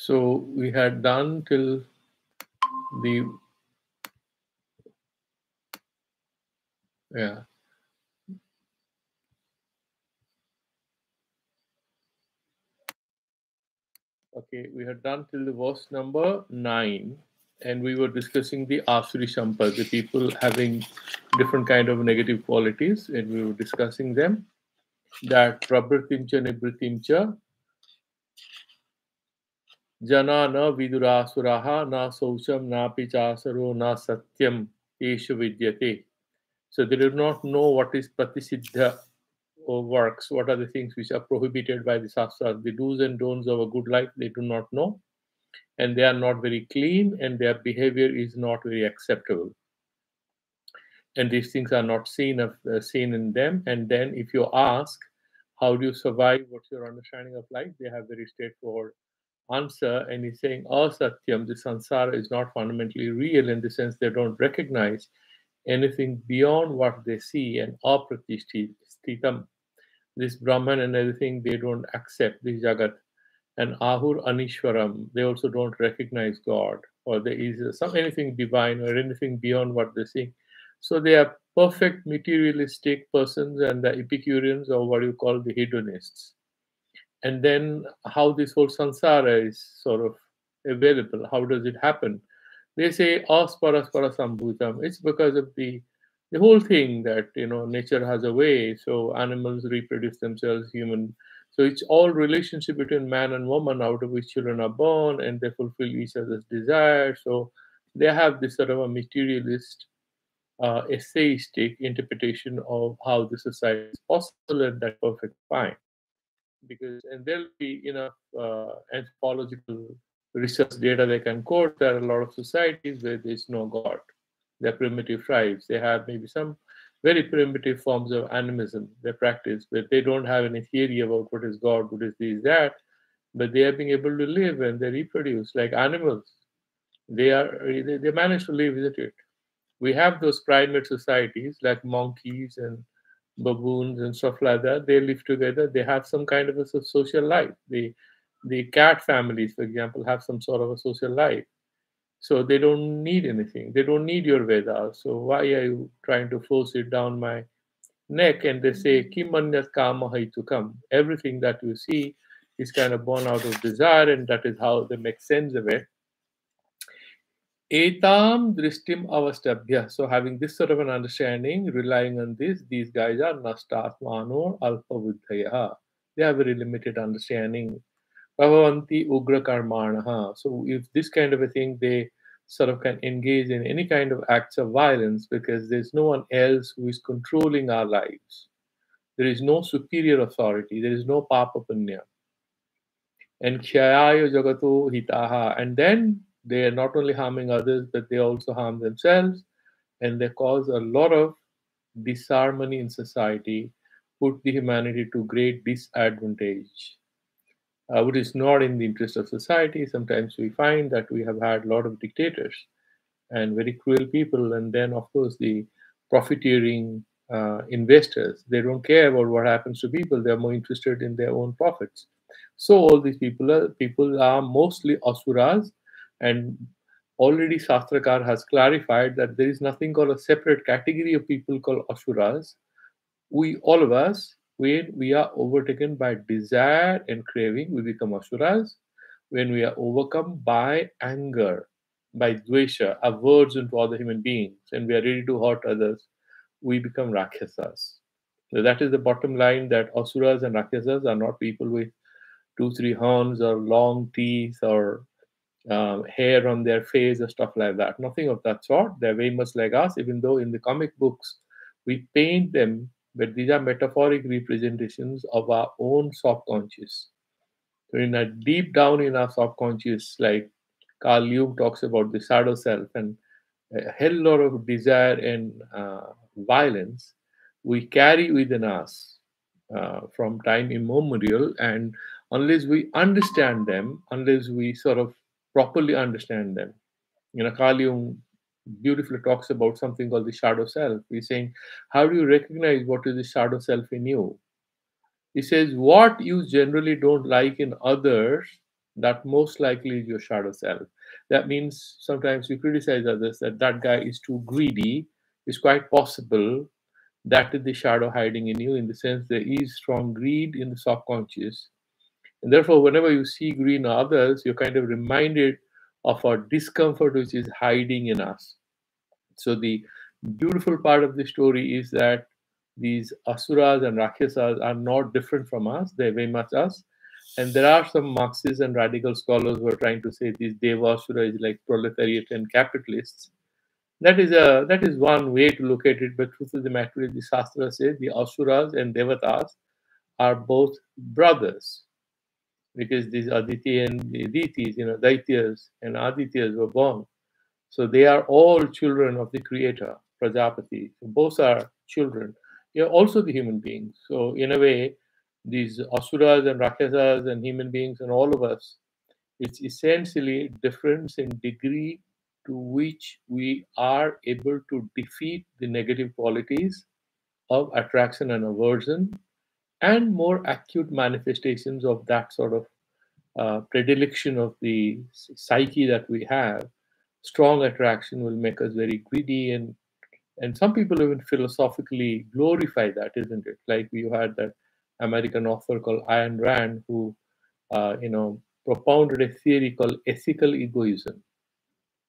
So we had done till the, yeah. Okay, we had done till the verse number 9, and we were discussing the Asuri Sampa, the people having different kind of negative qualities, and we were discussing them. That Prabhritimcha Nibritimcha Jana na vidurasuraha na saucham na pichasaro na satyam esha vidyate. So they do not know what is pratisiddha or works, what are the things which are prohibited by the Shastras, the do's and don'ts of a good life, they do not know. And they are not very clean, and their behavior is not very acceptable. And these things are not seen in them. And then, if you ask, how do you survive? What's your understanding of life? They have very straightforward answer, and he's saying, Asatyam, the sansara is not fundamentally real in the sense they don't recognize anything beyond what they see, and apratishtitam, this Brahman and everything, they don't accept this Jagat. And Ahur Anishwaram, they also don't recognize God, or there is some anything divine or anything beyond what they see. So they are perfect materialistic persons, and the Epicureans, or what you call the hedonists. And then how this whole samsara is sort of available, how does it happen? They say asparaspara sambhutam. It's because of the whole thing that nature has a way. So animals reproduce themselves, human. So it's all relationship between man and woman, out of which children are born, and they fulfill each other's desires. So they have this sort of a materialist, essayistic interpretation of how the society is possible, and that's perfect fine. Because and there'll be enough anthropological research data they can quote. There are a lot of societies where there's no God. They're primitive tribes. They have maybe some very primitive forms of animism they practice, but they don't have any theory about what is God, what is this, that. But they are being able to live and they reproduce like animals. They manage to live, isn't it? We have those primate societies like monkeys and baboons and stuff like that. They live together. They have some kind of a social life. The cat families, for example, have some sort of a social life. So they don't need anything. They don't need your Vedas. So why are you trying to force it down my neck? And they say, Kimanyat kama haitukam. Everything that you see is kind of born out of desire, and that is how they make sense of it. Etam drishtim avastabhya. So having this sort of an understanding, relying on this, these guys are nastatmano alpabuddhaya. They have very limited understanding. Bhavavanti ugra karmanaha. So if this kind of a thing, they sort of can engage in any kind of acts of violence because there's no one else who is controlling our lives. There is no superior authority. There is no papa punya. And kshayaya jagato hitaha. And then they are not only harming others, but they also harm themselves, and they cause a lot of disharmony in society, put the humanity to great disadvantage, which is not in the interest of society. Sometimes we find that we have had a lot of dictators and very cruel people, and then of course the profiteering investors, they don't care about what happens to people. They're more interested in their own profits. So all these people are mostly asuras, and already Shastrakar has clarified that there is nothing called a separate category of people called asuras. We, all of us, when we are overtaken by desire and craving, we become asuras. When we are overcome by anger, by dvesha, aversion to other human beings, and we are ready to hurt others, we become rakshasas. So that is the bottom line, that asuras and rakshasas are not people with two, three horns or long teeth or hair on their face or stuff like that. Nothing of that sort. They're very much like us, even though in the comic books we paint them, but these are metaphoric representations of our own subconscious. So, in a deep down in our subconscious, like Carl Jung talks about the shadow self and a hell lot of desire and violence we carry within us from time immemorial, and unless we understand them, unless we sort of properly understand them, Carl Jung beautifully talks about something called the shadow self. He's saying, how do you recognize what is the shadow self in you? He says, what you generally don't like in others, that most likely is your shadow self. That means sometimes you criticize others that that guy is too greedy. It's quite possible that is the shadow hiding in you, in the sense there is strong greed in the subconscious. And therefore, whenever you see greed in others, you're kind of reminded of our discomfort which is hiding in us. So the beautiful part of the story is that these asuras and rakshasas are not different from us. They're very much us. And there are some Marxists and radical scholars who are trying to say this Devasura is like proletariat and capitalists. That is one way to look at it, but truth of the matter is the Shastra says the Asuras and Devatas are both brothers, because these Aditi and the Ditis, Daityas and Adityas were born. So they are all children of the Creator, Prajapati. So both are children. They are also the human beings. So in a way, these Asuras and Rakshasas and human beings and all of us, it's essentially difference in degree to which we are able to defeat the negative qualities of attraction and aversion, and more acute manifestations of that sort of predilection of the psyche that we have. Strong attraction will make us very greedy, and some people even philosophically glorify that, isn't it? Like you had that American author called Ayn Rand who propounded a theory called ethical egoism,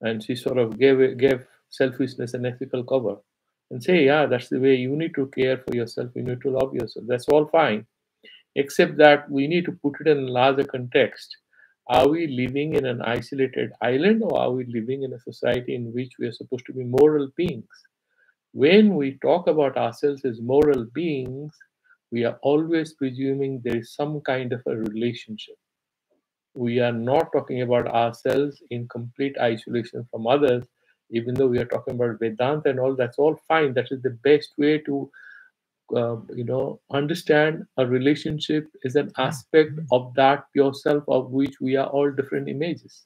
and she sort of gave selfishness an ethical cover, and say, yeah, that's the way you need to care for yourself, you need to love yourself. That's all fine, except that we need to put it in a larger context. Are we living in an isolated island, or are we living in a society in which we are supposed to be moral beings? When we talk about ourselves as moral beings, we are always presuming there is some kind of a relationship. We are not talking about ourselves in complete isolation from others, even though we are talking about Vedanta and all. That's all fine. That is the best way to understand a relationship is an aspect of that pure self of which we are all different images.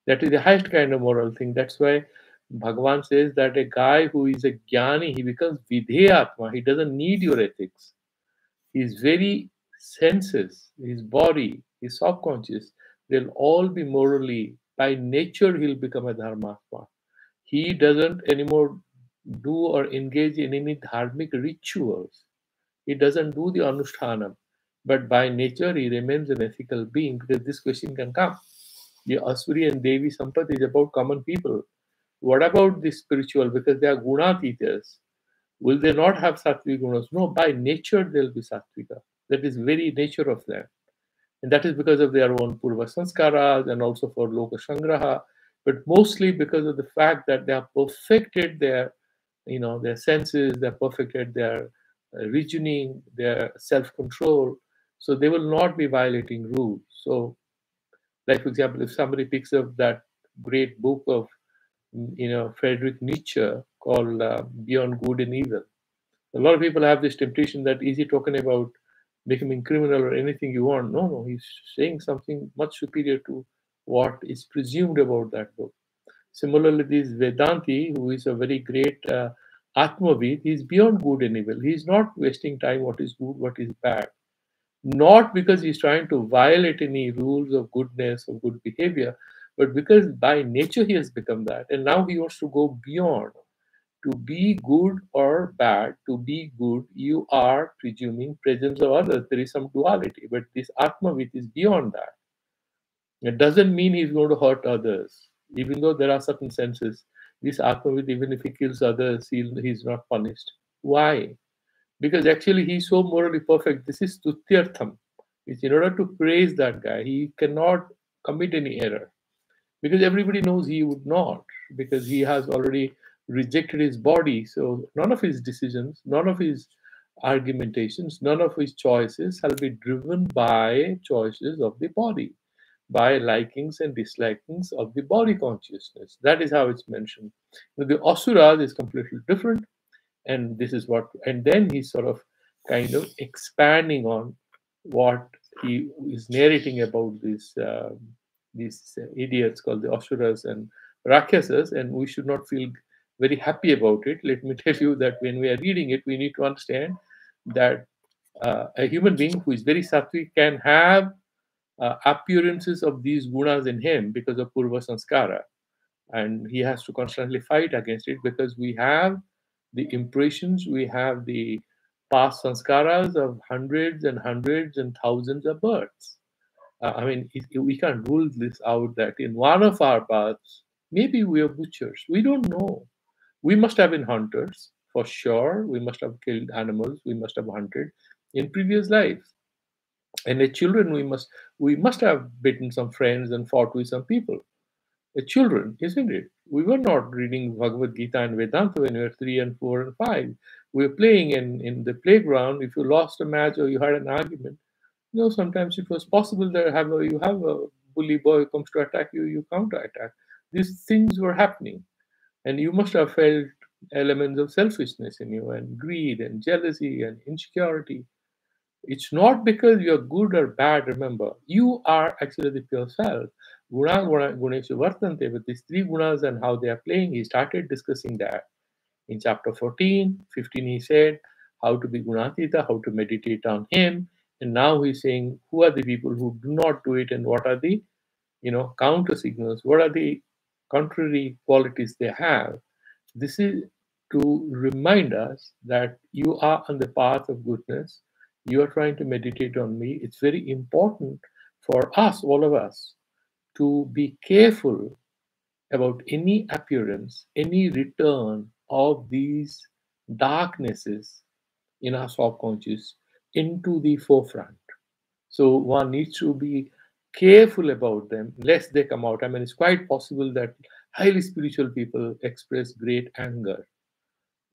That is the highest kind of moral thing. That's why Bhagavan says that a guy who is a jnani, he becomes vidheyatma. He doesn't need your ethics. His very senses, his body, his subconscious, they'll all be morally, by nature, he'll become a dharmatma. He doesn't anymore do or engage in any dharmic rituals. He doesn't do the anushtanam. But by nature, he remains an ethical being, because this question can come. The Asuri and Devi Sampat is about common people. What about the spiritual? Because they are gunatitas. Will they not have sattvic gunas? No, by nature they'll be sattvika. That is very nature of them. And that is because of their own purva sanskaras and also for loka sangraha, but mostly because of the fact that they have perfected their senses, they have perfected their reasoning, their self-control. So they will not be violating rules. So, like for example, if somebody picks up that great book of Friedrich Nietzsche called Beyond Good and Evil, a lot of people have this temptation that is he talking about becoming criminal or anything you want? No, no, he's saying something much superior to what is presumed about that book. Similarly, this Vedanti, who is a very great Atmavid, he's beyond good and evil. He's not wasting time what is good, what is bad. Not because he's trying to violate any rules of goodness or good behavior, but because by nature he has become that. And now he wants to go beyond. To be good or bad, to be good, you are presuming presence of others. There is some duality, but this Atmavid is beyond that. It doesn't mean he's going to hurt others, even though there are certain senses. This Atmavid, even if he kills others, he's not punished. Why? Because actually he's so morally perfect. This is Tutyartham. It's in order to praise that guy, he cannot commit any error, because everybody knows he would not, because he has already rejected his body. So none of his decisions, none of his argumentations, none of his choices shall be driven by choices of the body, by likings and dislikings of the body consciousness. That is how it's mentioned. The Asuras is completely different, and this is what, and then he's sort of kind of expanding on what he is narrating about these idiots called the Asuras and Rakshasas, and we should not feel very happy about it. Let me tell you that when we are reading it, we need to understand that a human being who is very sattvic can have appearances of these gunas in him because of purva sanskara, and he has to constantly fight against it because we have the impressions, we have the past sanskaras of hundreds and hundreds and thousands of births. I mean, we can't rule this out that in one of our paths, maybe we are butchers. We don't know. We must have been hunters for sure. We must have killed animals. We must have hunted in previous lives. And as children, we must have beaten some friends and fought with some people. The children, isn't it? We were not reading Bhagavad Gita and Vedanta when we were 3 and 4 and 5. We were playing in the playground. If you lost a match or you had an argument, sometimes it was possible that you have a bully boy who comes to attack you, you counter-attack. These things were happening. And you must have felt elements of selfishness in you and greed and jealousy and insecurity. It's not because you're good or bad, remember. You are actually the pure self. Guneshu Vartante, with these three gunas and how they are playing, he started discussing that. In chapter 14, 15, he said how to be Gunatita, how to meditate on him. And now he's saying who are the people who do not do it and what are the counter signals, what are the contrary qualities they have. This is to remind us that you are on the path of goodness. You are trying to meditate on me. It's very important for us, all of us, to be careful about any appearance, any return of these darknesses in our subconscious into the forefront. So one needs to be careful about them lest they come out. I mean, it's quite possible that highly spiritual people express great anger.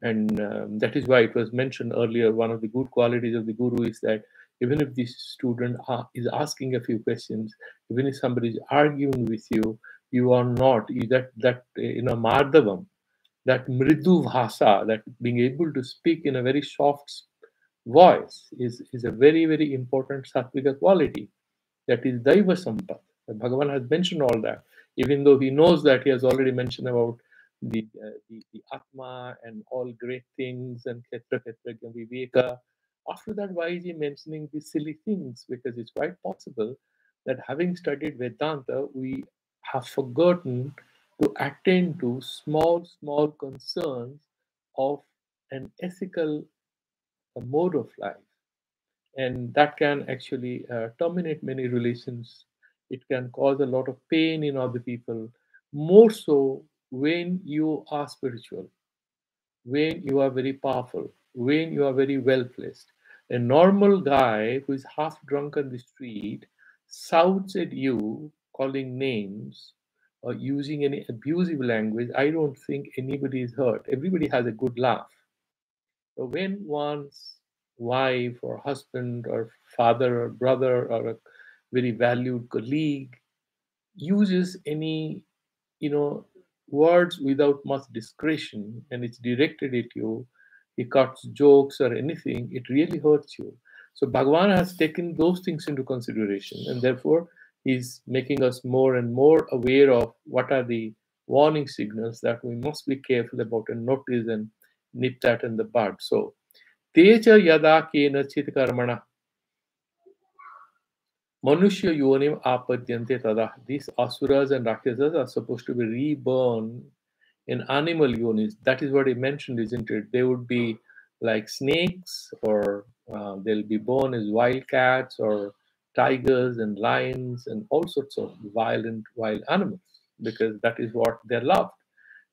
And that is why it was mentioned earlier. One of the good qualities of the guru is that even if the student is asking a few questions, even if somebody is arguing with you, you are not Madhavam, that mridu bhasa, that being able to speak in a very soft voice is a very, very important sattvika quality. That is Daiva Sampat. Bhagavan has mentioned all that, even though he knows that he has already mentioned about the Atma and all great things and Ketra Ketra Viveka. After that, why is he mentioning these silly things? Because it's quite possible that having studied Vedanta, we have forgotten to attend to small, small concerns of an ethical mode of life, and that can actually terminate many relations. It can cause a lot of pain in other people, more so when you are spiritual, when you are very powerful, when you are very well placed. A normal guy who is half drunk on the street shouts at you, calling names or using any abusive language. I don't think anybody is hurt. Everybody has a good laugh. So when one's wife or husband or father or brother or a very valued colleague uses any, you know, words without much discretion and it's directed at you, he cuts jokes or anything, it really hurts you. So Bhagavan has taken those things into consideration, and therefore he's making us more and more aware of what are the warning signals that we must be careful about and notice and nip that in the bud. So Teja yada kenachit karmana manushya yonim apadyante tada. These asuras and rakshasas are supposed to be reborn in animal yonis. That is what he mentioned, isn't it? They would be like snakes, or they'll be born as wild cats or tigers and lions and all sorts of violent wild animals, because that is what they're loved.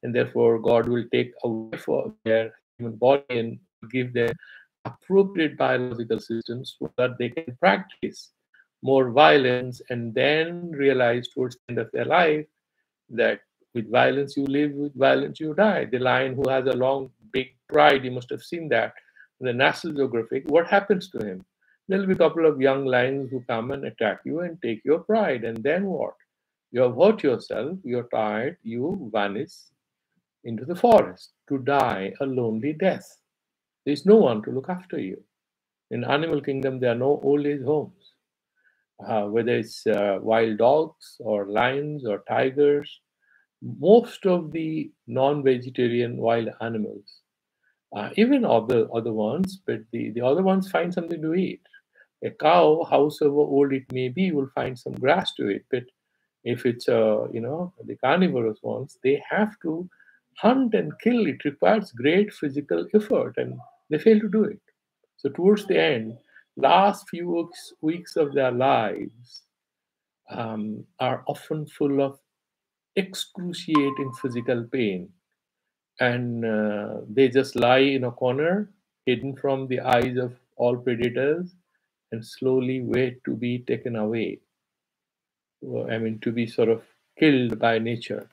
And therefore, God will take away for their human body and give them appropriate biological systems so that they can practice more violence and then realize towards the end of their life that with violence you live, with violence you die. The lion who has a long, big pride, you must have seen that in the National Geographic. What happens to him? There'll be a couple of young lions who come and attack you and take your pride. And then what? You have hurt yourself, you're tired, you vanish into the forest to die a lonely death. There's no one to look after you. In animal kingdom, there are no old age homes. Whether it's wild dogs or lions or tigers, most of the non-vegetarian wild animals, even other ones, but the other ones find something to eat. A cow, howsoever old it may be, will find some grass to eat. But if it's the carnivorous ones, they have to hunt and kill. It requires great physical effort, and they fail to do it. So towards the end, last few weeks of their lives are often full of excruciating physical pain, and they just lie in a corner, hidden from the eyes of all predators, and slowly wait to be taken away. I mean, to be sort of killed by nature.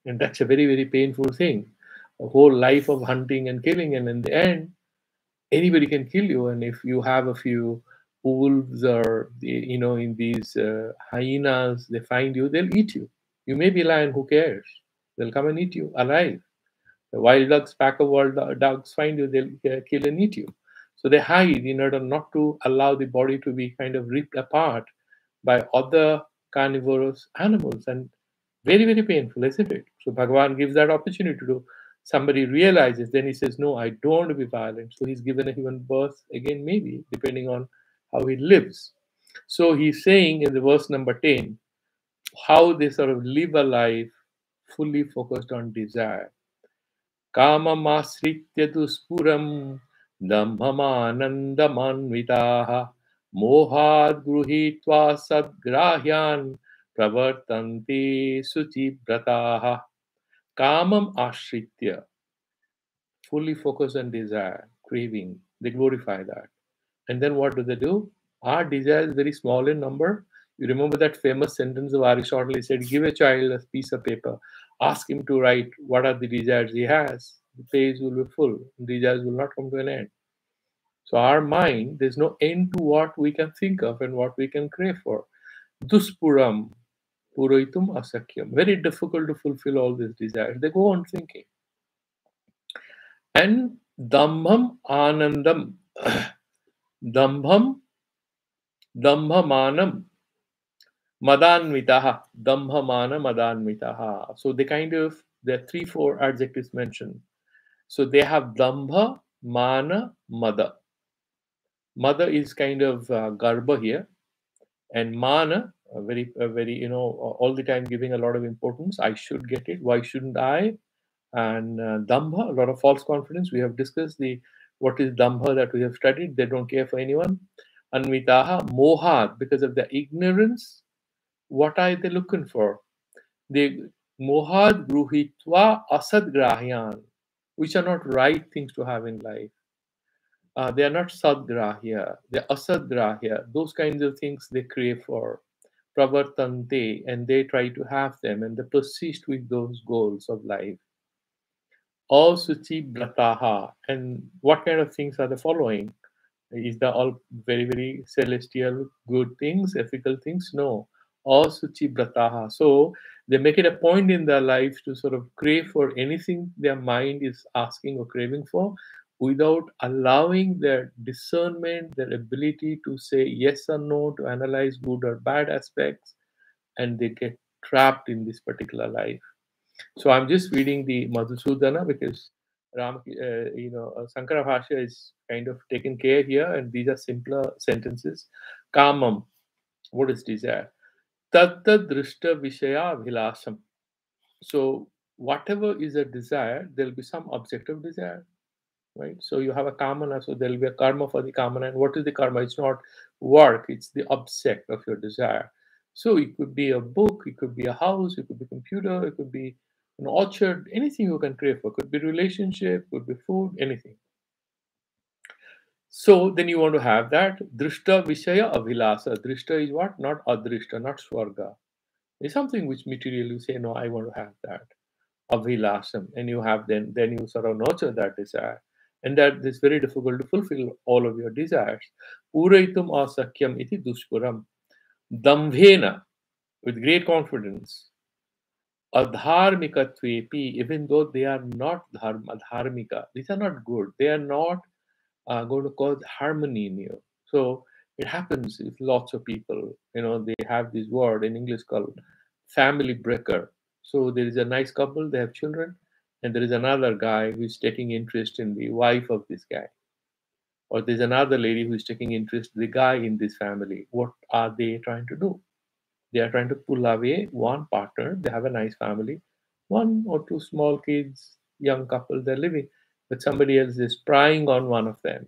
And that's a very, very painful thing. A whole life of hunting and killing, and in the end, anybody can kill you. And if you have a few wolves or in these hyenas, they find you, they'll eat you. You may be a lion, who cares? They'll come and eat you alive. The wild dogs, pack of wild dogs find you, they'll kill and eat you. So they hide in order not to allow the body to be kind of ripped apart by other carnivorous animals. And very, very painful, isn't it? So Bhagavan gives that opportunity to somebody realizes, then he says, no, I don't want to be violent. So he's given a human birth again, maybe, depending on how he lives. So he's saying in the verse number 10, how they sort of live a life fully focused on desire. काममाश्रित्य दुष्पुरं दम्भमानन्दमान्विताः मोहाद् गृहीत्वा सद्ग्राह्यान् प्रवर्तन्ते शुचिव्रताः. Kamam ashritya, fully focused on desire, craving, they glorify that. And then what do they do? Our desire is very small in number. You remember that famous sentence of Aristotle? He said, give a child a piece of paper, ask him to write what are the desires he has. The page will be full. Desires will not come to an end. So our mind, there's no end to what we can think of and what we can crave for. Duspuram, puroitum asakyam. Very difficult to fulfill all these desires. They go on thinking. And dambham anandam. Dambham, dambhamanam, madanvitaha, dambhamana madanvitaha. So there are 3-4 adjectives mentioned. So they have dambha, mana, mada. Mada is kind of garbha here, and mana, very, all the time giving a lot of importance. I should get it. Why shouldn't I? And dambha, a lot of false confidence. We have discussed what is dambha that we have studied. They don't care for anyone. Anvitaha, moha, because of their ignorance. What are they looking for? They mohad gruhitva asadgrahyan, which are not right things to have in life. They are not sadgrahya, they're asadgrahya. Those kinds of things they crave for. Pravartante, and they try to have them, and they persist with those goals of life. All suchi brataha, and what kind of things are the following? Is that all very, very celestial good things, ethical things? No. All suchi brataha. So they make it a point in their lives to sort of crave for anything their mind is asking or craving for without allowing their discernment, their ability to say yes or no, to analyze good or bad aspects, and they get trapped in this particular life. So I'm just reading the Madhusudana because Sankara Bhashya is kind of taken care here, and these are simpler sentences. Kamam, what is desire? Tatta drishta vishaya vilasam. So whatever is a desire, there'll be some object of desire, right? So you have a kamana, so there'll be a karma for the kamana. And what is the karma? It's not work, it's the object of your desire. So it could be a book, it could be a house, it could be a computer, it could be an orchard, anything you can crave for. Could be relationship, could be food, anything. So then you want to have that. Drishta Vishaya Avilasa. Drishta is what? Not Adrishta, not Swarga. It's something which material you say, no, I want to have that. Avilasam. And you have then you sort of nurture that desire. And that is very difficult to fulfill all of your desires. Puraitum asakyam iti duspuram. Damvena, with great confidence. Adharmikatvepi, even though they are not dharmika, these are not good. They are not going to cause harmony in you. So it happens with lots of people. They have this word in English called family breaker. So there is a nice couple, they have children, and there is another guy who is taking interest in the wife of this guy. Or there's another lady who is taking interest, the guy in this family. What are they trying to do? They are trying to pull away one partner. They have a nice family, one or two small kids, young couple, they're living, but somebody else is prying on one of them.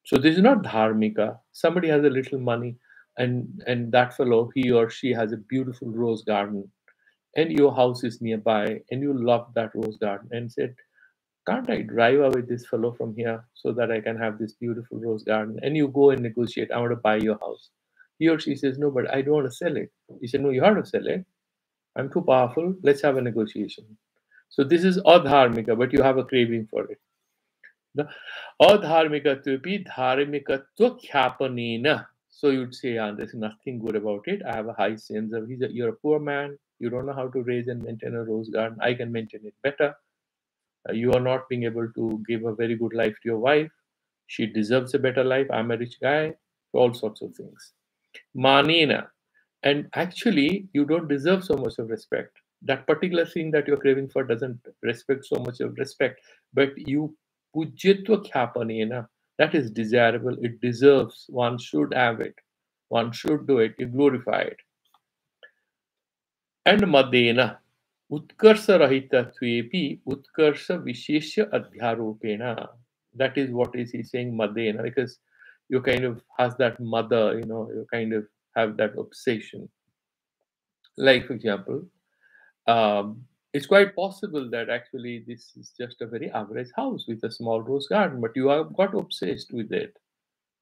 So this is not dharmika. Somebody has a little money, and that fellow, he or she has a beautiful rose garden, and your house is nearby, and you love that rose garden, and said, can't I drive away this fellow from here so that I can have this beautiful rose garden? And you go and negotiate, I want to buy your house. He or she says, no, but I don't want to sell it. You say, no, you have to sell it. I'm too powerful. Let's have a negotiation. So this is adharmika, but you have a craving for it. The adharmikatvapi dharmikatva khyapanena. So you'd say, there's nothing good about it. I have a high sense of, you're a poor man. You don't know how to raise and maintain a rose garden. I can maintain it better. You are not being able to give a very good life to your wife. She deserves a better life. I'm a rich guy. All sorts of things. Manina. And actually, you don't deserve so much of respect. That particular thing that you're craving for doesn't respect so much of respect. But you pujyatva khyapanena. That is desirable. It deserves. One should have it. One should do it. You glorify it. And madena. Utkarsa rahitatvepi utkarsa vishesha adhyaropena. That is what is he saying madena, because you kind of has that mother, you kind of have that obsession. Like, for example, it's quite possible that actually this is just a very average house with a small rose garden, but you have got obsessed with it.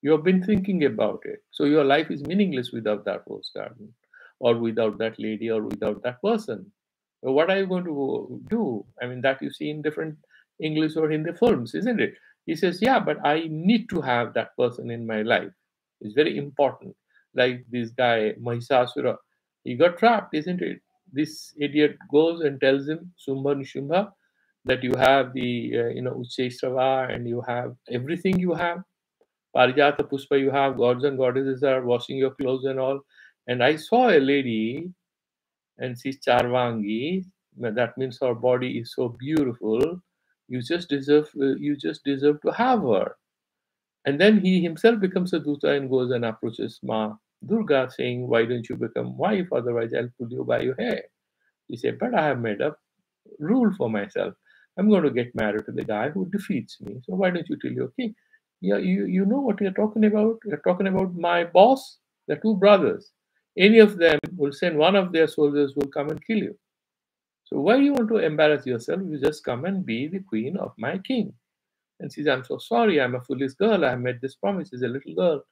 You have been thinking about it. So your life is meaningless without that rose garden, or without that lady, or without that person. So what are you going to do? I mean, that you see in different English or Hindi films, isn't it? He says, yeah, but I need to have that person in my life. It's very important. Like this guy, Mahisasura, he got trapped, isn't it? This idiot goes and tells him, Sumbha Nishumba, that you have the, Ucheshrava, and you have everything you have. Parijata Puspa, you have gods and goddesses are washing your clothes and all. And I saw a lady, and she's Charvangi. That means her body is so beautiful. You just deserve to have her. And then he himself becomes a Duta and goes and approaches Ma Durga, saying, why don't you become wife? Otherwise, I'll pull you by your hair. He said, but I have made a rule for myself. I'm going to get married to the guy who defeats me. So why don't you tell your king? Yeah, you know what you're talking about? You're talking about my boss, the two brothers. Any of them will send one of their soldiers will come and kill you. So why do you want to embarrass yourself? You just come and be the queen of my king. And she says, I'm so sorry, I'm a foolish girl. I have made this promise as a little girl.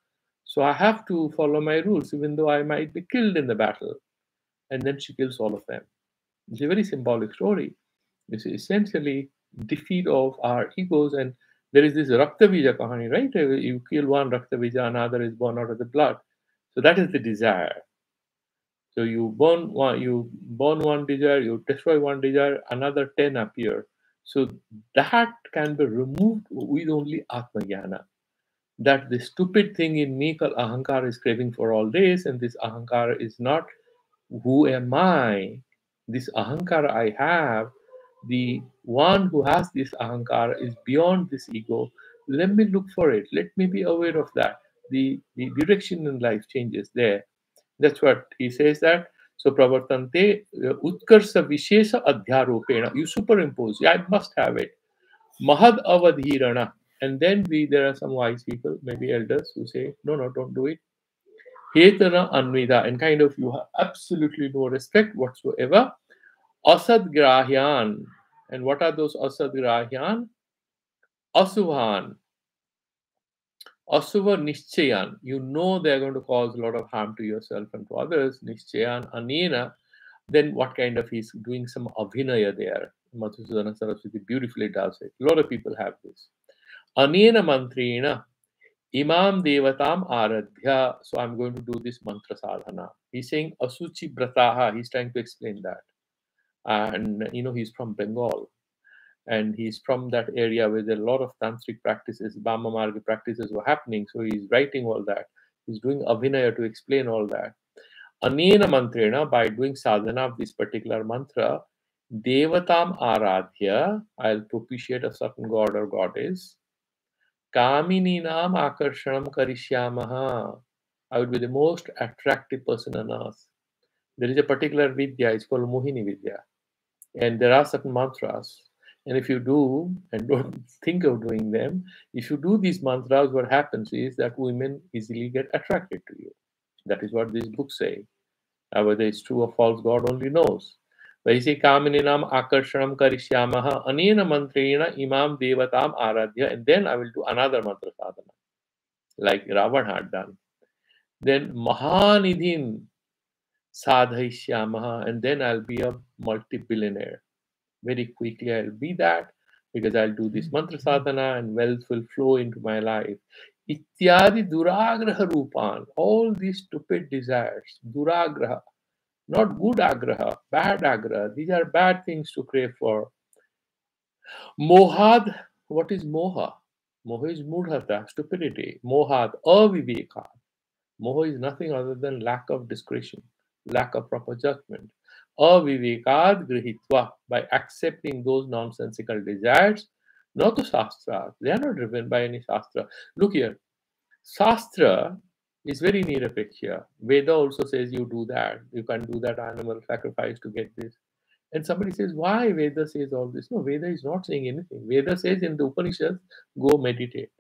So I have to follow my rules, even though I might be killed in the battle. And then she kills all of them. It's a very symbolic story. This is essentially defeat of our egos. And there is this Raktavija Kahani, right? You kill one Raktavija, another is born out of the blood. So that is the desire. So you burn one desire, you destroy one desire, another 10 appear. So that can be removed with only Atma Jnana. That the stupid thing in me called Ahankara is craving for all this, and this Ahankara is not who am I? This Ahankara I have, the one who has this Ahankara is beyond this ego. Let me look for it. Let me be aware of that. The direction in life changes there. That's what he says that. So pravartante utkarsa vishesha adhyaropena. You superimpose. Yeah, I must have it. Mahad avadhirana. And then there are some wise people, maybe elders, who say, no, don't do it. Hetana anvida. And kind of you have absolutely no respect whatsoever. Asadgrahyan. And what are those asadgrahyan? Asubhan. Asuva Nishchayan, you know they're going to cause a lot of harm to yourself and to others. Nishchayan Anena, then what kind of he's doing some abhinaya there. Madhusudana Saraswati beautifully does it. A lot of people have this. Anena Mantrina, Imam Devatam Aradhya. So I'm going to do this mantra sadhana. He's saying Asuchi Brataha. He's trying to explain that. And he's from Bengal. And he's from that area where there are a lot of tantric practices, Bama Marga practices were happening. So he's writing all that. He's doing abhinaya to explain all that. Anena mantrena, by doing sadhana of this particular mantra, Devatam Aradhya, I'll propitiate a certain god or goddess. Kamininam akarshanam karishyamaha. I would be the most attractive person on earth. There is a particular vidya, it's called Mohini Vidya. And there are certain mantras. And if you do, and don't think of doing them, if you do these mantras, what happens is that women easily get attracted to you. That is what these books say. Whether it's true or false, God only knows. But he says, Kamininam akarshanam karishyamaha anena mantrena imam devatam aradhya. And then I will do another mantra sadhana, like Ravan had done. Then Mahanidhin sadhaishyamaha. And then I'll be a multi-billionaire. Very quickly I'll be that, because I'll do this mantra sadhana and wealth will flow into my life. Ityadi duragraha rupan. All these stupid desires, duragraha. Not good agraha, bad agraha. These are bad things to crave for. Mohad, what is moha? Moha is mudhata, stupidity. Mohad, aviveka. Moha is nothing other than lack of discretion, lack of proper judgment. Avivekad grihitva, by accepting those nonsensical desires, not to shastra. They are not driven by any shastra. Look here, shastra is very nirapeksha. Veda also says you do that. You can do that animal sacrifice to get this. And somebody says, why Veda says all this? No, Veda is not saying anything. Veda says in the Upanishads, go meditate.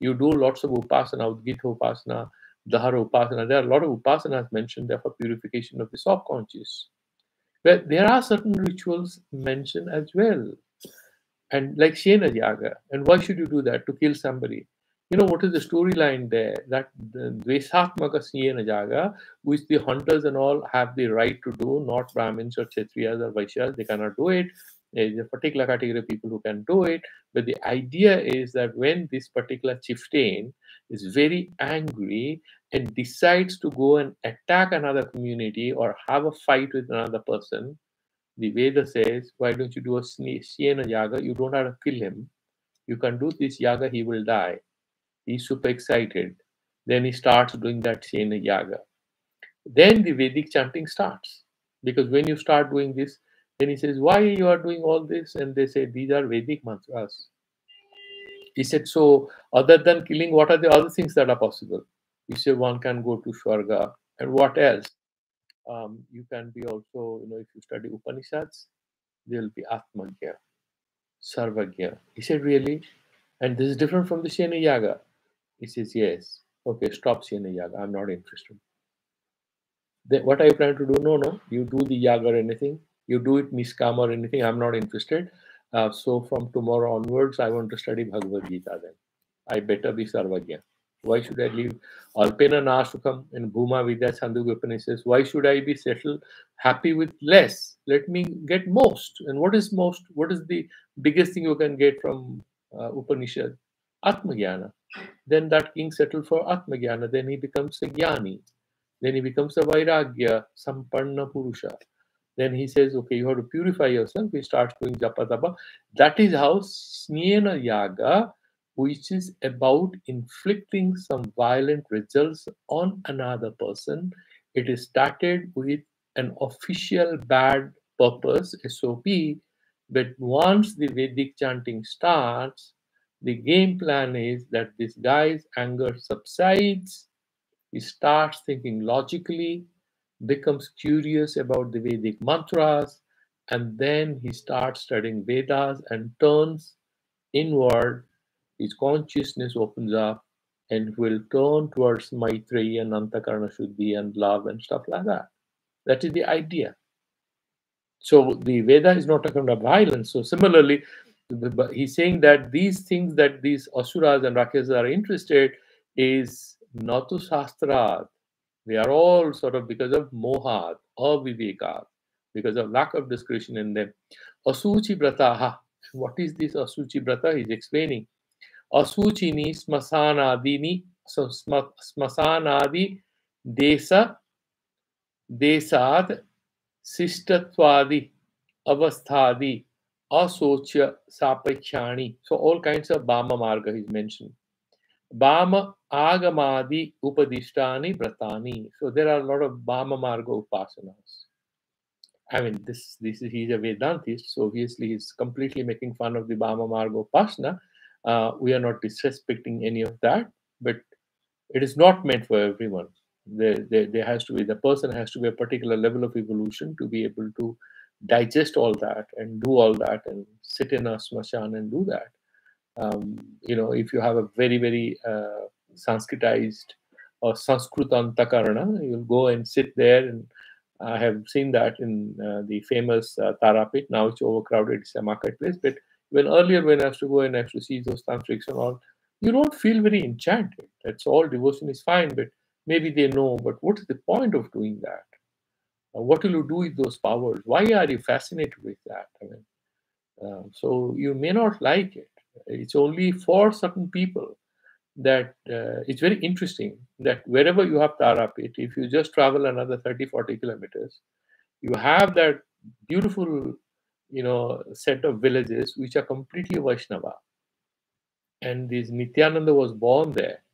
You do lots of upasana, Udgita upasana, Dahara upasana. There are a lot of upasanas mentioned there for purification of the subconscious. But there are certain rituals mentioned as well. And like Shena Yaga. And why should you do that? To kill somebody. You know what is the storyline there? That the Dvesatmaka Shena Yaga, which the hunters and all have the right to do, not Brahmins or Kshatriyas or Vaishyas, they cannot do it. There is a particular category of people who can do it. But the idea is that when this particular chieftain is very angry and decides to go and attack another community or have a fight with another person, the Veda says, why don't you do a Shena Yaga? You don't have to kill him. You can do this Yaga, he will die. He's super excited. Then he starts doing that Shena Yaga. Then the Vedic chanting starts. Because when you start doing this, then he says, why you are doing all this? And they say, these are Vedic mantras. He said, so other than killing, what are the other things that are possible? He said, one can go to Swarga. And what else? You can be also, if you study Upanishads, there will be Atmagya, Sarvagya. He said, really? And this is different from the Shena Yaga. He says, yes. Okay, stop Shena Yaga. I'm not interested. Then what are you planning to do? No. You do the Yaga or anything. You do it Niskama or anything. I'm not interested. So from tomorrow onwards, I want to study Bhagavad Gita then. I better be Sarvagya. Why should I leave Alpena Nasukam in Bhuma Vidya Chandogya Upanishads? Why should I be settled happy with less? Let me get most. And what is most? What is the biggest thing you can get from Upanishad? Atmagyana. Then that king settled for Atmagyana. Then he becomes a Jnani. Then he becomes a Vairagya, Sampanna Purusha. Then he says, okay, you have to purify yourself. He starts doing Japa Tapa. That is how Snena Yaga, which is about inflicting some violent results on another person. It is started with an official bad purpose, SOP, but once the Vedic chanting starts, the game plan is that this guy's anger subsides, he starts thinking logically, becomes curious about the Vedic mantras, and then he starts studying Vedas and turns inward. His consciousness opens up and will turn towards Maitreya and Antakarana Shuddhi and love and stuff like that. That is the idea. So the Veda is not talking about violence. So similarly, he's saying that these things that these Asuras and Rakshasas are interested is not to Shastra. They are all sort of because of mohat, aviveka, because of lack of discretion in them. Asuchi brataha. What is this asuchi brata? He's explaining. Asuchini smasanadini, so smasanadi desa desad sistatwadi avasthadi asocha sapachani. So all kinds of Bama marga is mentioned. Bama agamadi upadishtani bratani. So there are a lot of Bama marga upasanas. I mean, he's a Vedantist, so obviously he's completely making fun of the Bama marga upasana. We are not disrespecting any of that, but it is not meant for everyone. There has to be, the person has to be a particular level of evolution to be able to digest all that and do all that and sit in a smashan and do that. If you have a very, very Sanskritized or Sanskrutantakarana, you'll go and sit there. And I have seen that in the famous Tarapit. Now it's overcrowded, it's a marketplace. But when earlier, when I used to go and I used to see those tantrics and all, you don't feel very enchanted. That's all. Devotion is fine, but maybe they know. But what is the point of doing that? What will you do with those powers? Why are you fascinated with that? I mean, so you may not like it. It's only for certain people that it's very interesting that wherever you have Tarapit, if you just travel another 30, 40 kilometers, you have that beautiful, set of villages which are completely Vaishnava. And this Nityananda was born there,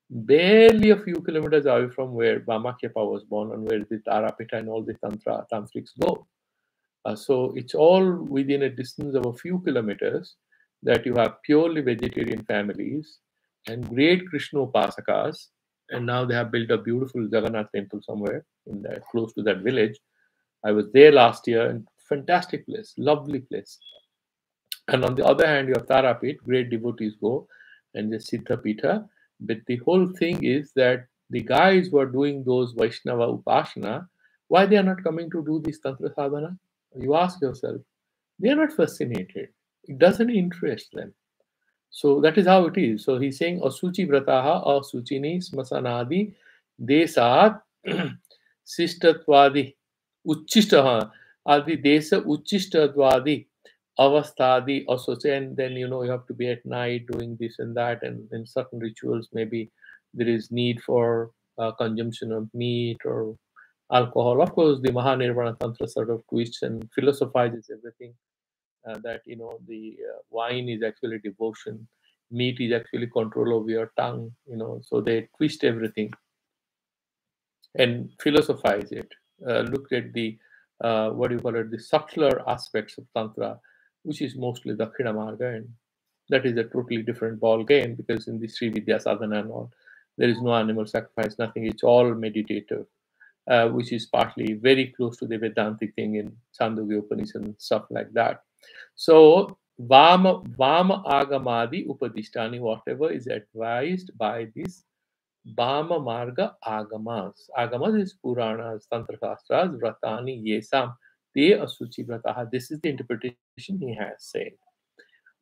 barely a few kilometers away from where Bhamakyapa was born and where the Tarapita and all the tantrics go. So it's all within a distance of a few kilometers that you have purely vegetarian families and great Krishna Upasakas. And now they have built a beautiful Jagannath temple somewhere in that, close to that village. I was there last year, and fantastic place, lovely place. And on the other hand, you have Tarapit, great devotees go, and the Siddha Pitha. But the whole thing is that the guys who are doing those Vaishnava Upasana, why they are not coming to do this Tantra Sadhana? You ask yourself. They are not fascinated. It doesn't interest them. So that is how it is. So he's saying Asuchi Vrataha Asuchini Smasanadi Desat Sistatwadi Uchishtaha Adi Desa Uchishtatwadi Avasthadi Asuchi. And then you have to be at night doing this and that, and in certain rituals maybe there is need for consumption of meat or alcohol. Of course, the Mahanirvana Tantra sort of twists and philosophizes everything. That the wine is actually devotion, meat is actually control over your tongue. So they twist everything and philosophize it. Look at the what do you call it, the subtler aspects of tantra, which is mostly Dakshina Marga, and that is a totally different ball game, because in the Sri Vidya Sadhana and all, there is no animal sacrifice, nothing. It's all meditative, which is partly very close to the Vedantic thing in Chandogya Upanishad and stuff like that. So Vama Agamadi Upadishtani, whatever is advised by this Vama Marga Agamas. Agamas is Puranas, Tantra Shastras, Vratani, Yesam, Te Asuchi Vrataha. This is the interpretation he has said.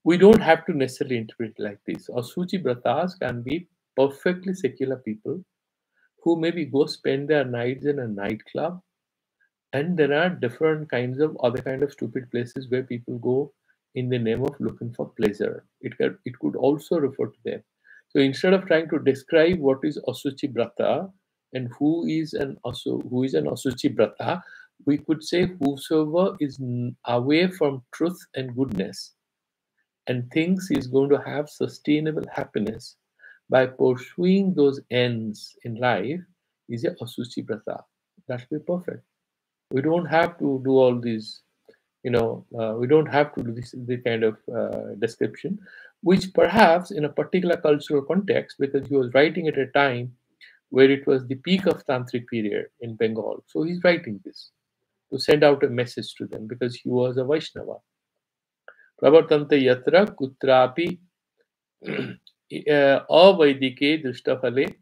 We don't have to necessarily interpret like this. Asuchi Vratas can be perfectly secular people who maybe go spend their nights in a nightclub, and there are different kinds of other kind of stupid places where people go in the name of looking for pleasure. It could also refer to them. So instead of trying to describe what is Asuchi Brata and who is an Asuchi Brata, we could say whosoever is away from truth and goodness and thinks he's going to have sustainable happiness by pursuing those ends in life is a Asuchi Brata. That will be perfect. We don't have to do all these, we don't have to do this kind of description, which perhaps in a particular cultural context, because he was writing at a time where it was the peak of tantric period in Bengal. So he's writing this to send out a message to them, because he was a Vaishnava. Pravartanta yatra kutrapi avaidike drishtafale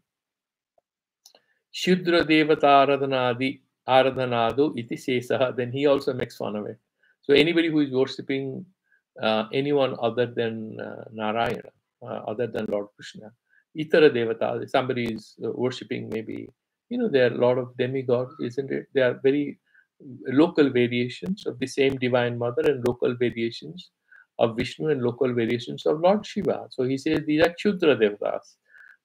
Shudra Devata Aradhanadu iti sesaha. Then he also makes fun of it. So anybody who is worshipping anyone other than Narayana, other than Lord Krishna, Itara Devata, somebody is worshipping maybe, there are a lot of demigods, isn't it? There are very local variations of the same Divine Mother, and local variations of Vishnu, and local variations of Lord Shiva. So he says these are Kshudra Devatas.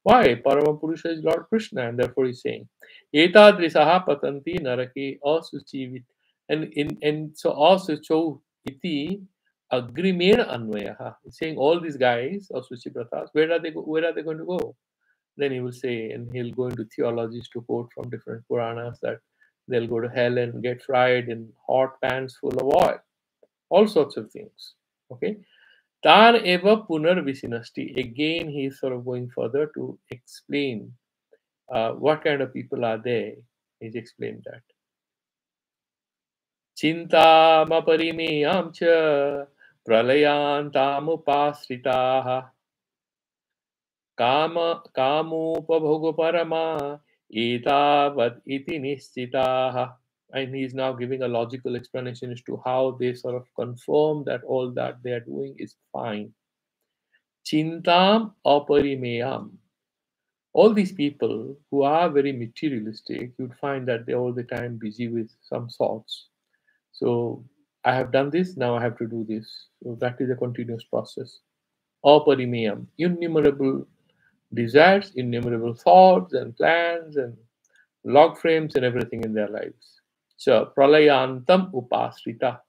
Why? Paramapurusha is Lord Krishna, and therefore he's saying, Etadrisaha patanti naraki asuchivit. And so asucho iti agrimena anvayaha. He's saying all these guys, asuchi pratas, where are they going to go? Then he will say, and he'll go into theologies to quote from different Puranas that they'll go to hell and get fried in hot pans full of oil. All sorts of things. Okay. Tar eva punar visinasti. Again, he's sort of going further to explain what kind of people are they. He's explained that. Chintamaparimeyaam cha pralayantamupasritaha kamopabhogoparama etavad iti nischitaha. And he's now giving a logical explanation as to how they sort of confirm that all that they are doing is fine. Chintam aparimeyam. All these people who are very materialistic, you'd find that they're all the time busy with some thoughts. So I have done this, now I have to do this. So that is a continuous process. Aparimeyam, innumerable desires, innumerable thoughts and plans and log frames and everything in their lives. So pralayantam upasrita.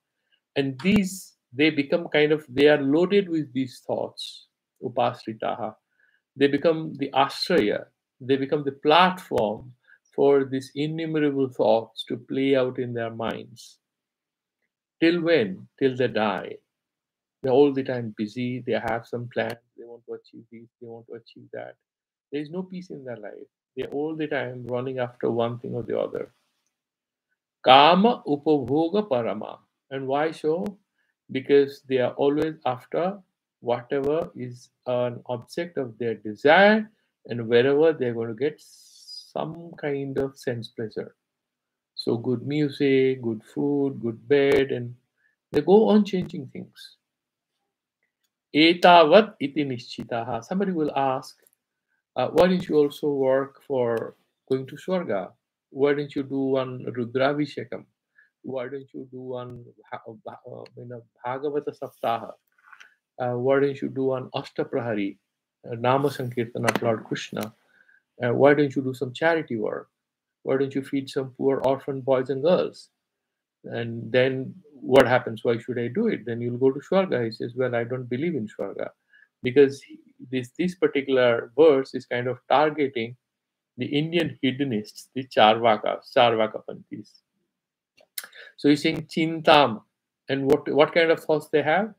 And these, they become kind of, they are loaded with these thoughts, upasritaha. They become the ashraya, they become the platform for these innumerable thoughts to play out in their minds. Till when? Till they die. They're all the time busy, they have some plans, they want to achieve this, they want to achieve that. There is no peace in their life. They're all the time running after one thing or the other. Kama upabhoga parama. And why so? Because they are always after whatever is an object of their desire, and wherever they're going to get some kind of sense pleasure. So, good music, good food, good bed, and they go on changing things. Etavat iti nischitaha. Somebody will ask, why didn't you also work for going to Swarga? Why didn't you do one Rudravishekam? Why don't you do one Bhagavata Saptaha? Why don't you do one Ashtaprahari, Nama Sankirtana of Lord Krishna? Why don't you do some charity work? Why don't you feed some poor orphan boys and girls? And then what happens? Why should I do it? Then you'll go to Shwarga. He says, well, I don't believe in Shwarga. Because this particular verse is kind of targeting the Indian hedonists, the Charvaka Panthis. So he's saying Chintam, and what kind of thoughts they have.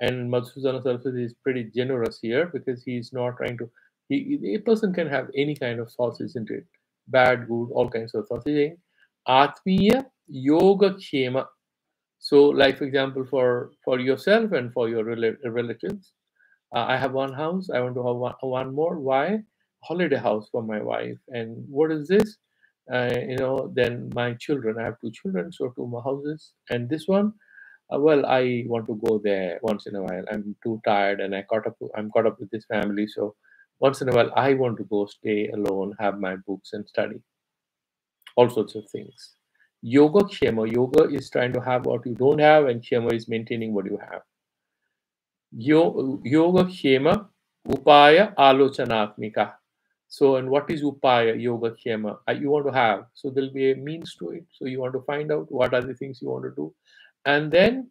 And Madhusudana Saraswati is pretty generous here because he's not trying to. A person can have any kind of thoughts, isn't it? Bad, good, all kinds of thoughts. He's saying Atmiya Yoga Kshema. So, like for example, for yourself and for your relatives, I have one house. I want to have one more. Why? Holiday house for my wife. And what is this? Then my children. I have two children, so two more houses. And this one, well, I want to go there once in a while. I'm too tired, and I'm caught up with this family. So once in a while, I want to go stay alone, have my books, and study all sorts of things. Yoga Kshema. Yoga is trying to have what you don't have, and Kshema is maintaining what you have. Yoga Kshema Upaya Alochanatmika. So, and what is Upaya Yoga Kshema? You want to have. So, there'll be a means to it. So, you want to find out what are the things you want to do. And then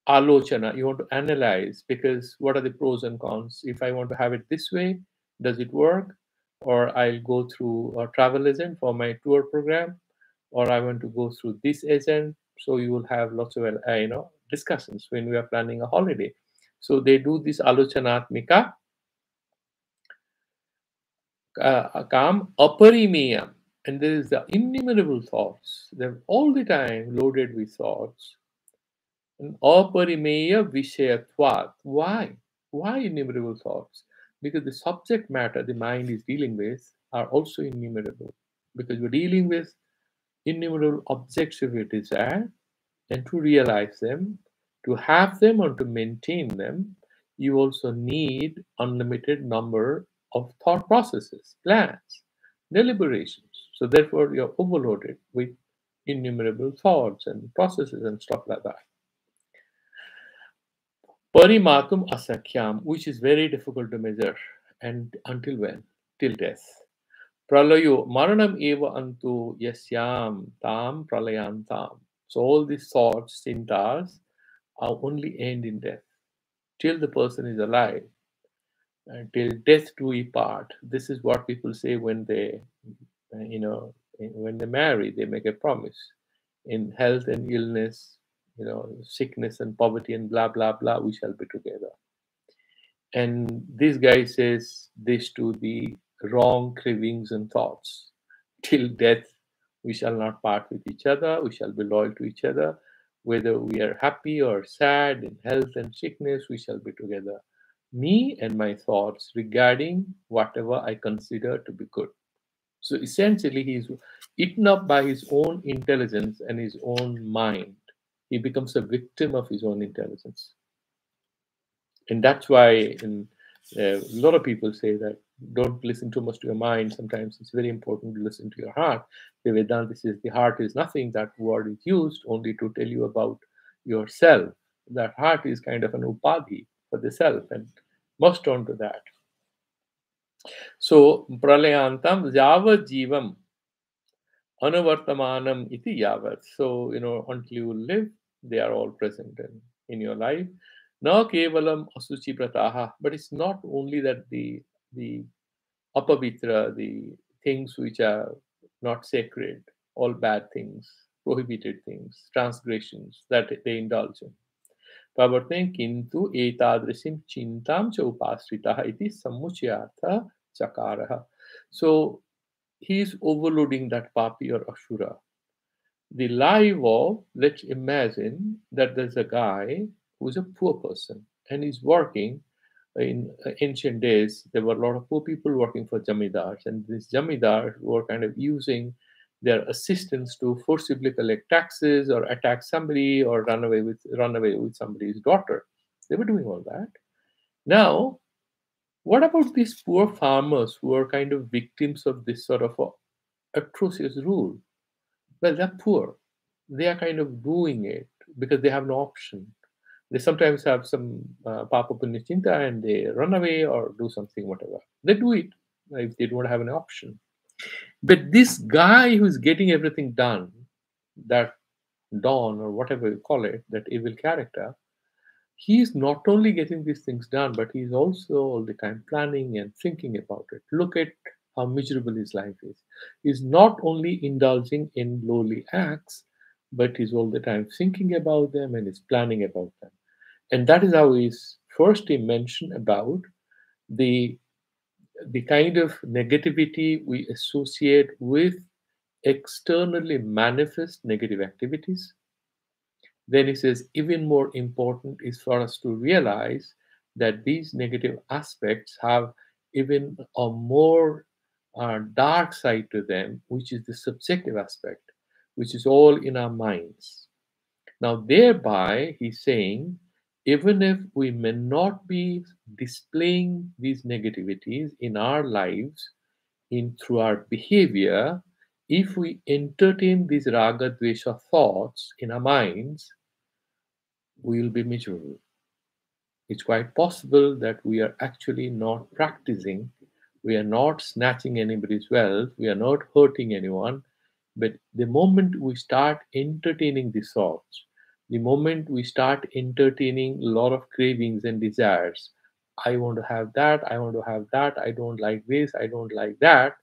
Alochana, you want to analyze because what are the pros and cons? If I want to have it this way, does it work? Or I'll go through a travel agent for my tour program, or I want to go through this agent. So you will have lots of discussions when we are planning a holiday. So they do this alochanatmika kam aparimeyam, and there is the innumerable thoughts. They're all the time loaded with thoughts. And aparimeya vishayatvat. Why? Why innumerable thoughts? Because the subject matter the mind is dealing with are also innumerable. Because we're dealing with innumerable objects of your desire, and to realize them, to have them or to maintain them, you also need unlimited number of thought processes, plans, deliberations. So therefore you're overloaded with innumerable thoughts and processes and stuff like that. Parimatum asakyam, which is very difficult to measure. And until when? Till death. Pralayo maranam eva antu yasyam tam pralayantam. So all these thoughts, chintas, are only end in death. Till the person is alive, till death do we part. This is what people say when when they marry, they make a promise. In health and illness, sickness and poverty and blah blah blah, we shall be together. And this guy says this to the wrong cravings and thoughts. Till death, we shall not part with each other, we shall be loyal to each other. Whether we are happy or sad, in health and sickness, we shall be together. Me and my thoughts regarding whatever I consider to be good. So essentially, he's eaten up by his own intelligence and his own mind. He becomes a victim of his own intelligence. And that's why a lot of people say that don't listen too much to your mind. Sometimes it's very important to listen to your heart. The Vedanta says the heart is nothing. That word is used only to tell you about yourself. That heart is kind of an upadhi for the self, and must turn to that. So pralayantam java jivam anavartamanam iti yavat. So until you live, they are all present in your life. Na kevalam asuchi prataha, but it's not only that the apavitra, the things which are not sacred, all bad things, prohibited things, transgressions that they indulge in. Pravartane kintu etadrisim chintam cha upasritaha iti samuchayartha chakaraha. So he is overloading that papi or ashura. The life of, let's imagine that there's a guy who's a poor person and he's working. In ancient days, there were a lot of poor people working for jamidars, and these jamidars were kind of using their assistants to forcibly collect taxes or attack somebody or run away with somebody's daughter. They were doing all that. Now, what about these poor farmers who are kind of victims of this sort of atrocious rule? Well, they're poor. They are kind of doing it because they have no option. They sometimes have some papa punya chinta and they run away or do something, whatever. They do it if they don't have an option. But this guy who's getting everything done, that Don or whatever you call it, that evil character, he's not only getting these things done, but he's also all the time planning and thinking about it. Look at how miserable his life is. He's not only indulging in lowly acts, but he's all the time thinking about them and is planning about them. And that is how he's first he mentioned about the kind of negativity we associate with externally manifest negative activities. Then he says, even more important is for us to realize that these negative aspects have even a more dark side to them, which is the subjective aspect, which is all in our minds. Now, thereby, he's saying, even if we may not be displaying these negativities in our lives, through our behavior, if we entertain these raga dvesha thoughts in our minds, we will be miserable. It's quite possible that we are actually not practicing, we are not snatching anybody's wealth, we are not hurting anyone. But the moment we start entertaining these thoughts, the moment we start entertaining a lot of cravings and desires, I want to have that, I want to have that, I don't like this, I don't like that,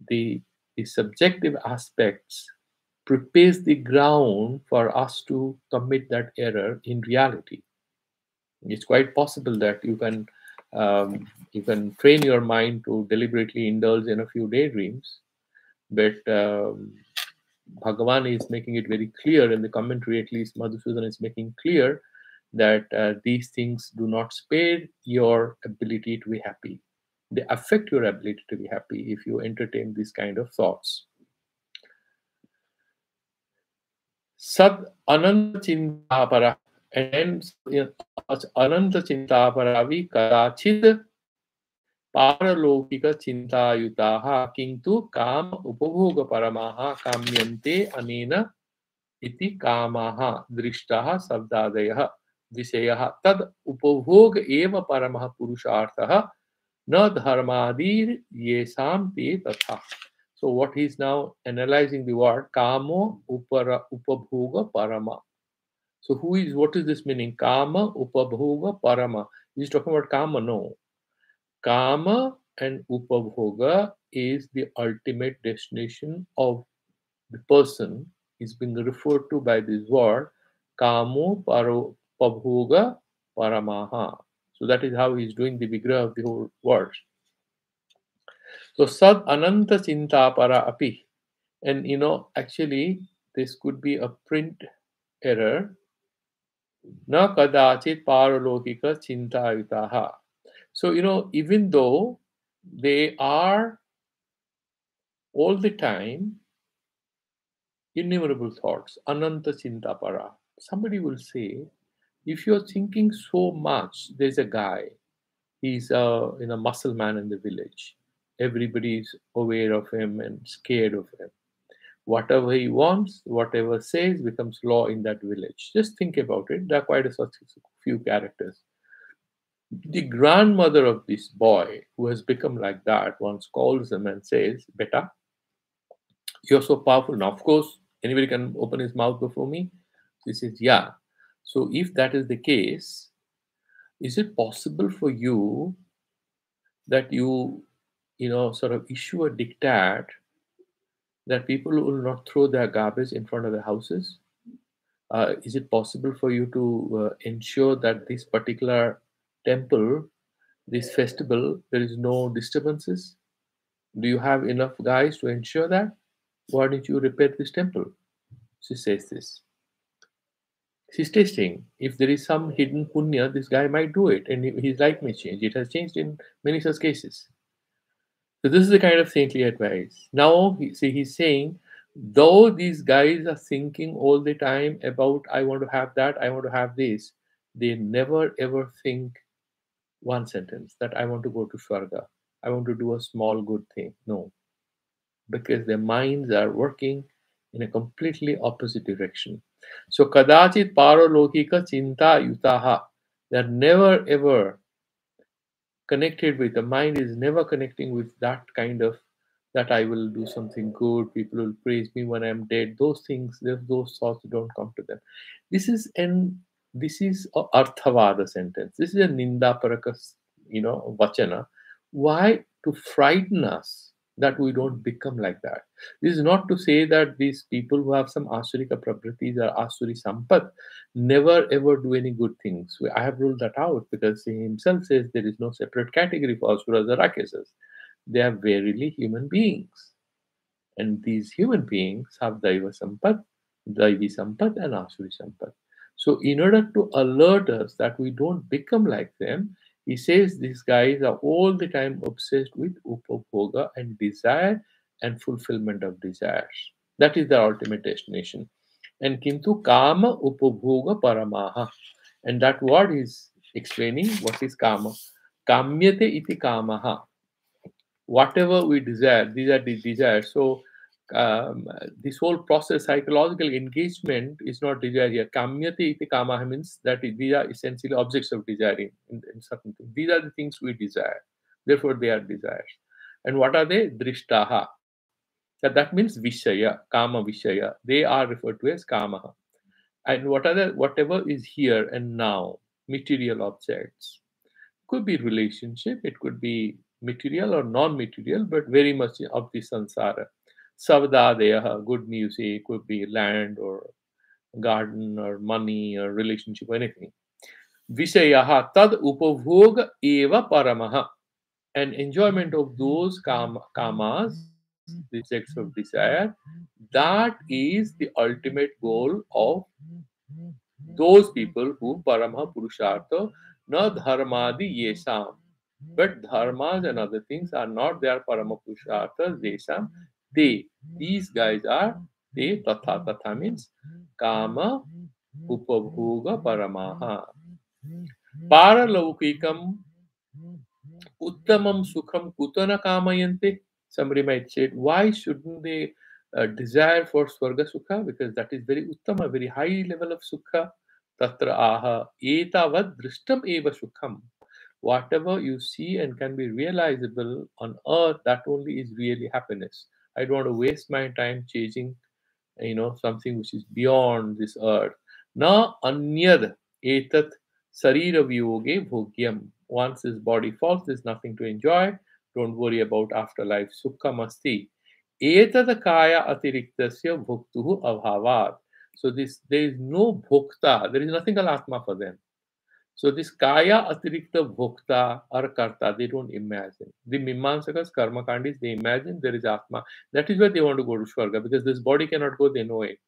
the, the subjective aspects prepares the ground for us to commit that error in reality. It's quite possible that you can train your mind to deliberately indulge in a few daydreams, but Bhagavan is making it very clear in the commentary. At least Madhusudan is making clear that these things do not spare your ability to be happy. They affect your ability to be happy if you entertain these kind of thoughts. Sad ananta chintapara, and then ananta chintaparavi kadachid पारलौकिक चिंतायुताः किंतु काम उपभोग परमाः काम्यन्ते अनेन इति कामाः दृष्टाः शब्दादयः विषयः तद उपभोग एव परमः पुरुषार्थः न धर्मादिर येषां ते तथा. So what he is now analyzing the word kamo upabhoga parama. So what is this meaning? Kama upabhoga parama. He's talking about kama, no. Kama and upabhoga is the ultimate destination of the person is being referred to by this word kamo pabhoga paramaha. So that is how he's doing the vigraha of the whole world. So sad ananta chinta para api. And actually, this could be a print error. Na kadachit paralokika chintayutaha. So, even though they are all the time innumerable thoughts, ananta chinta para. Somebody will say, if you're thinking so much, there's a guy, he's a muscle man in the village. Everybody is aware of him and scared of him. Whatever he wants, whatever says becomes law in that village. Just think about it. There are quite a few characters. The grandmother of this boy, who has become like that, once calls him and says, Beta, you're so powerful. Now, of course, anybody can open his mouth before me. He says, yeah. So if that is the case, is it possible for you that you sort of issue a diktat that people will not throw their garbage in front of their houses? Is it possible for you to ensure that this particular temple, this festival, there is no disturbances? Do you have enough guys to ensure that? Why don't you repair this temple? She says this. She's testing. If there is some hidden punya, this guy might do it, and his life may change. It has changed in many such cases. So this is the kind of saintly advice. Now, he's saying, though these guys are thinking all the time about, I want to have that, I want to have this, they never ever think one sentence that I want to go to Swarga, I want to do a small good thing. No, because their minds are working in a completely opposite direction. So kadachit paralokika chinta yutaha. They're never ever connected with, the mind is never connecting with that kind of, that I will do something good, people will praise me when I'm dead. Those things, those thoughts don't come to them. This is a arthavada sentence. This is a ninda parakas, vachana. Why? To frighten us that we don't become like that. This is not to say that these people who have some asurika prabritis or asuri sampat never ever do any good things. I have ruled that out because he himself says there is no separate category for asuras or rakshasas. They are verily human beings. And these human beings have Daiva Sampat, Daivi Sampat, and Asuri Sampat. So, in order to alert us that we don't become like them, he says these guys are all the time obsessed with upabhoga and desire and fulfillment of desires. That is their ultimate destination. And kintu kama upabhoga paramaha. And that word is explaining what is kama. Kamyate iti kamaha. Whatever we desire, these are the desires. So this whole process, psychological engagement, is not desire here. Kamyate iti kamaha means that these are essentially objects of desiring in certain things. These are the things we desire. Therefore, they are desires. And what are they? Drishtaha. That means vishaya, kama vishaya. They are referred to as kamaha. And whatever is here and now, material objects. Could be relationship, it could be material or non-material, but very much of the sansara. Savdadeyaha, good music, could be land or garden or money or relationship or anything. Vishayaha tad upavog eva paramaha. And enjoyment of those kamas, the objects of desire, that is the ultimate goal of those people who parama purushartha na dharmadi yesam. But dharmas and other things are not their parama purusharthas, yesam. These guys are, tatha. Tatha means kama upabhoga paramaha. Paralaukikam uttamam sukham kutana kamayante. Somebody might say, why shouldn't they desire for Swarga Sukha? Because that is very uttama, very high level of Sukha. Tatra aha etavad drishtam eva sukham. Whatever you see and can be realizable on earth, that only is really happiness. I don't want to waste my time chasing, something which is beyond this earth. Na anyad etat sarira vyoge bhogyam. Once this body falls, there's nothing to enjoy. Don't worry about afterlife. Sukha masti. Etad kaya atiriktasya bhoktuhu abhavat. So there is no bhokta. There is nothing called atma for them. So this kaya atirikta bhokta or karta, they don't imagine. The Mimamsakas, karma kandis, they imagine there is Atma. That is why they want to go to Swarga, because this body cannot go, they know it.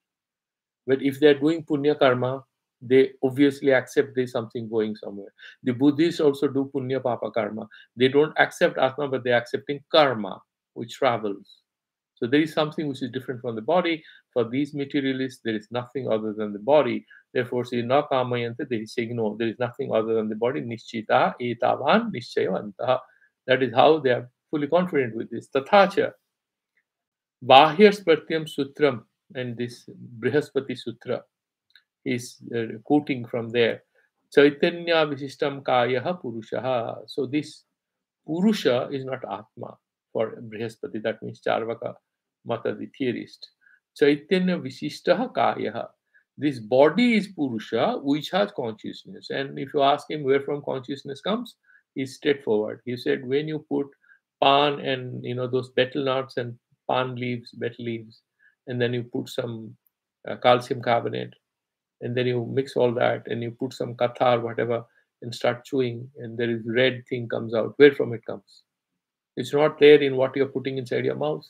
But if they are doing punya karma, they obviously accept there is something going somewhere. The Buddhists also do punya papa karma. They don't accept Atma, but they are accepting karma, which travels. So there is something which is different from the body. For these materialists, there is nothing other than the body. Therefore, see, na kamayanta, they is saying, no, there is nothing other than the body. Nishchita etavan nishchayavantaha. That is how they are fully confident with this. Tathacha, Bahya Spartyam Sutram, and this Brihaspati Sutra is quoting from there. Chaitanya Visishtam Kayaha Purushaha. So this Purusha is not Atma for Brihaspati, that means Charvaka Mata, the theorist. Chaitanya Visishtaha Kayaha. This body is Purusha, which has consciousness. And if you ask him where from consciousness comes, he's straightforward. He said, when you put pan and those betel nuts and pan leaves, betel leaves, and then you put some calcium carbonate, and then you mix all that, and you put some katha or whatever, and start chewing, and there is red thing comes out. Where from it comes? It's not there in what you're putting inside your mouth.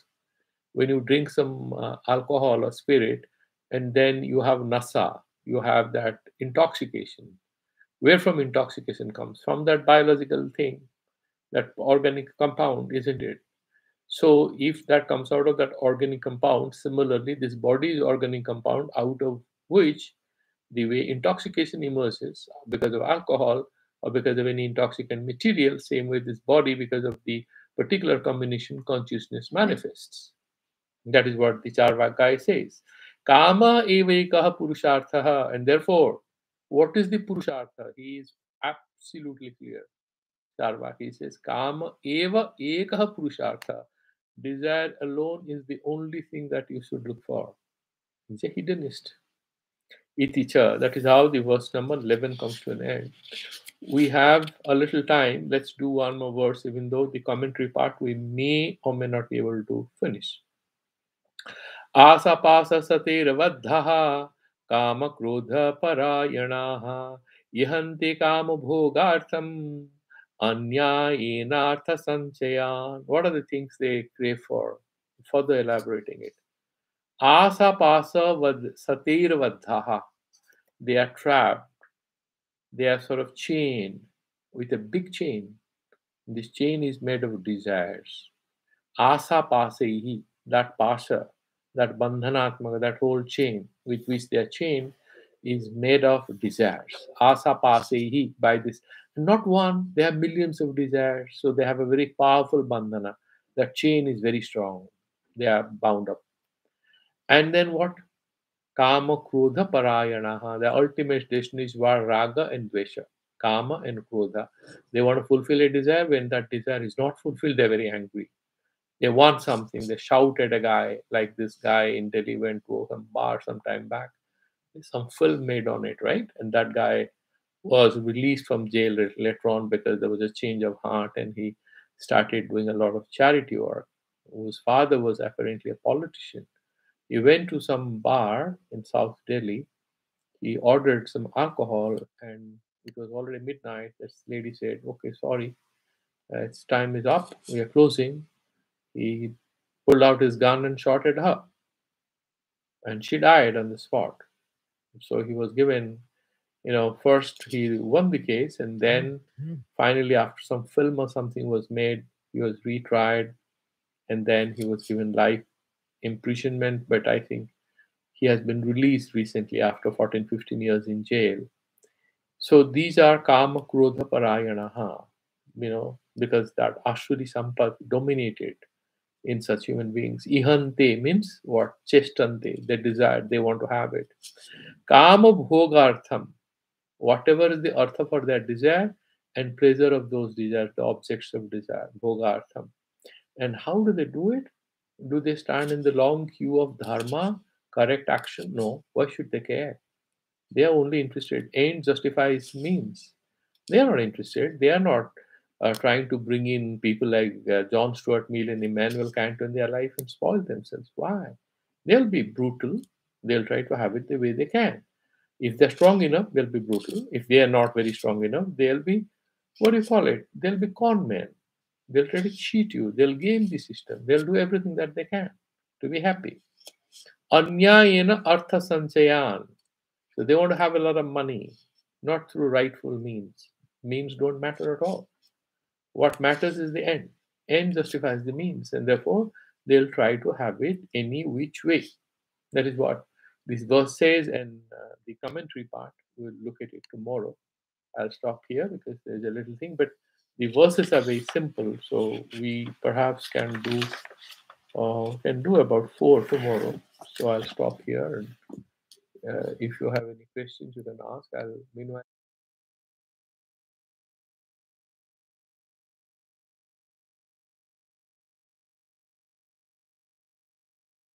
When you drink some alcohol or spirit, and then you have nasa, you have that intoxication. Where from intoxication comes? From that biological thing, that organic compound, isn't it? So if that comes out of that organic compound, similarly, this body is organic compound out of which the way intoxication emerges because of alcohol or because of any intoxicant material, same way this body, because of the particular combination, consciousness manifests. That is what the Charvaka says. Kama evaikaha purusharthaha. And therefore, what is the purushartha? He is absolutely clear. Charvaka says, Kama eva ekaha purushartha. Desire alone is the only thing that you should look for. He's a hedonist. Iticha. That is how the verse number 11 comes to an end. We have a little time. Let's do one more verse, even though the commentary part we may or may not be able to finish. Asapasa satirvadhaha kama krodha parayanaha yahante kama bhogartham anyayenartha sanchayan. What are the things they crave for? Further elaborating it. Asapasa satirvadhaha. They are trapped. They are sort of chained with a big chain. This chain is made of desires. Asa pasehi, that pasa, that bandhanatmaka, that whole chain with which they are chained is made of desires. Asa pasehi, by this. Not one, they have millions of desires. So they have a very powerful bandhana. That chain is very strong. They are bound up. And then what? Kama Krodha Parayanaha. The ultimate destination is Raga and Dvesha. Kama and Krodha. They want to fulfill a desire. When that desire is not fulfilled, they're very angry. They want something. They shout at a guy, like this guy in Delhi went to some bar some time back. There's some film made on it, right? And that guy was released from jail later on because there was a change of heart and he started doing a lot of charity work. His father was apparently a politician. He went to some bar in South Delhi. He ordered some alcohol, and it was already midnight. This lady said, "Okay, sorry, its time is up. We are closing." He pulled out his gun and shot at her, and she died on the spot. So he was given, first he won the case, and then finally, after some film or something was made, he was retried, and then he was given life imprisonment. But I think he has been released recently after 14, 15 years in jail. So these are Kama Krodha Parayanaha, because that Ashuri Sampat dominated in such human beings. Ihante means what? Chestante, they desire, they want to have it. Kama Bhogartham, whatever is the artha for their desire and pleasure of those desires, the objects of desire, Bhogartham. And how do they do it? Do they stand in the long queue of dharma, correct action? No. Why should they care? They are only interested. End justifies means. They are not interested. They are not trying to bring in people like John Stuart Mill and Immanuel Kant in their life and spoil themselves. Why? They'll be brutal. They'll try to have it the way they can. If they're strong enough, they'll be brutal. If they are not very strong enough, they'll be, what do you call it? They'll be con men. They'll try to cheat you. They'll game the system. They'll do everything that they can to be happy. Anyayena artha sanchayan. So they want to have a lot of money, not through rightful means. Means don't matter at all. What matters is the end. End justifies the means, and therefore they'll try to have it any which way. That is what this verse says, and the commentary part, we'll look at it tomorrow. I'll stop here because there's a little thing, but the verses are very simple, so we perhaps can do about 4 tomorrow. So I'll stop here, and if you have any questions, you can ask. I'll meanwhile.